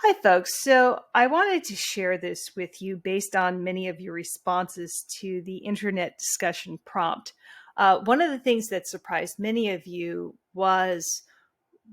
Hi, folks. So I wanted to share this with you based on many of your responses to the internet discussion prompt. One of the things that surprised many of you was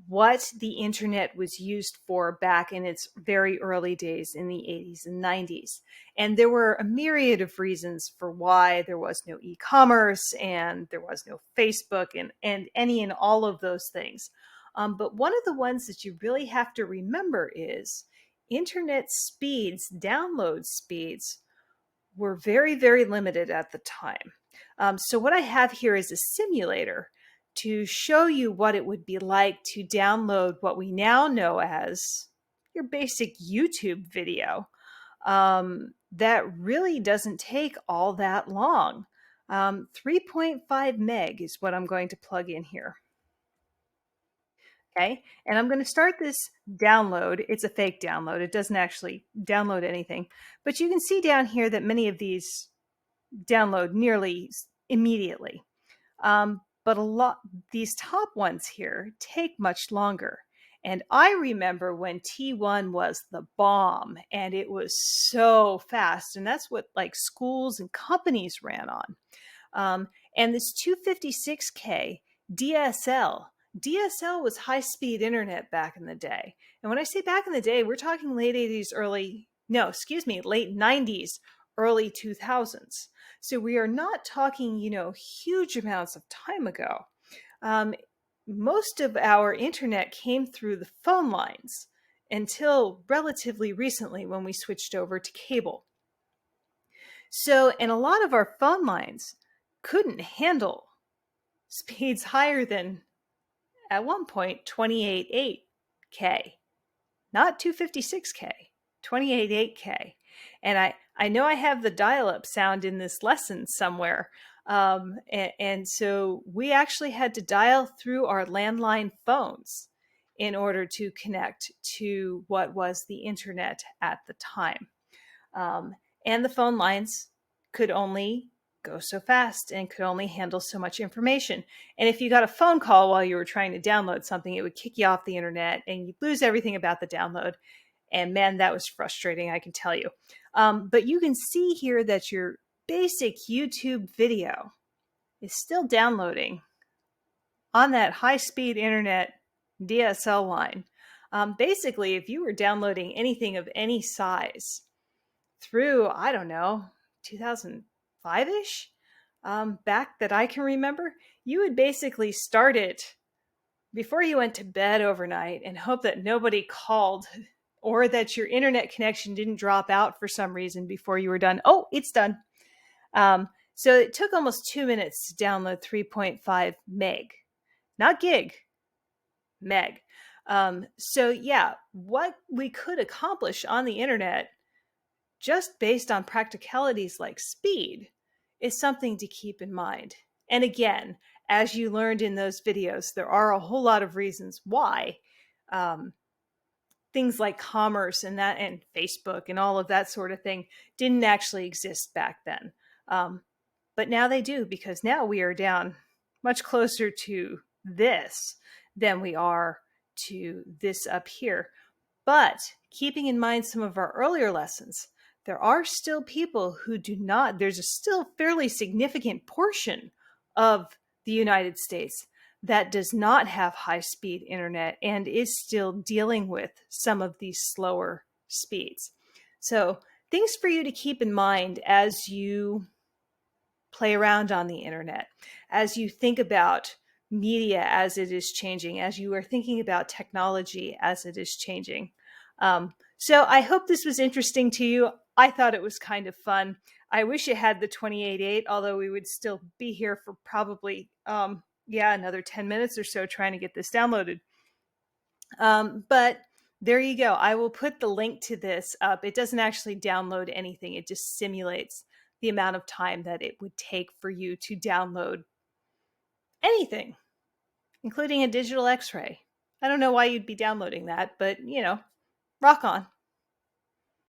what the internet was used for back in its very early days in the 80s and 90s. And there were a myriad of reasons for why there was no e-commerce and there was no Facebook and any and all of those things. But one of the ones that you really have to remember is internet speeds, download speeds were very, very limited at the time. So what I have here is a simulator to show you what it would be like to download what we now know as your basic YouTube video. That really doesn't take all that long. 3.5 meg is what I'm going to plug in here. Okay, and I'm going to start this download. It's a fake download. It doesn't actually download anything, but you can see down here that many of these download nearly immediately. But these top ones here take much longer. And I remember when T1 was the bomb and it was so fast. And that's what like schools and companies ran on. And this 256K DSL was high speed internet back in the day. And when I say back in the day, we're talking late 80s, late 90s, early 2000s. So we are not talking, huge amounts of time ago. Most of our internet came through the phone lines until relatively recently when we switched over to cable. So, and a lot of our phone lines couldn't handle speeds higher than, at one point, 28.8K, not 256K, 28.8K. And I know I have the dial-up sound in this lesson somewhere. And so we actually had to dial through our landline phones in order to connect to what was the internet at the time. And the phone lines could only go so fast and could only handle so much information. And if you got a phone call while you were trying to download something, it would kick you off the internet and you'd lose everything about the download. And man, that was frustrating, I can tell you. But you can see here that your basic YouTube video is still downloading on that high-speed internet DSL line. Basically, if you were downloading anything of any size through, I don't know, 2005-ish, back that I can remember, you would basically start it before you went to bed overnight and hope that nobody called or that your internet connection didn't drop out for some reason before you were done. Oh, it's done. So it took almost 2 minutes to download 3.5 meg, not gig, meg. So yeah, what we could accomplish on the internet just based on practicalities like speed is something to keep in mind. And again, as you learned in those videos, there are a whole lot of reasons why things like commerce and Facebook and all of that sort of thing didn't actually exist back then. But now they do, because now we are down much closer to this than we are to this up here. But keeping in mind some of our earlier lessons, there are still people who do not, there's a still fairly significant portion of the United States that does not have high-speed internet and is still dealing with some of these slower speeds. So things for you to keep in mind as you play around on the internet, as you think about media as it is changing, as you are thinking about technology as it is changing. So I hope this was interesting to you. I thought it was kind of fun. I wish it had the 28.8, although we would still be here for probably, another 10 minutes or so trying to get this downloaded. But there you go. I will put the link to this up. It doesn't actually download anything. It just simulates the amount of time that it would take for you to download anything, including a digital X-ray. I don't know why you'd be downloading that, but rock on.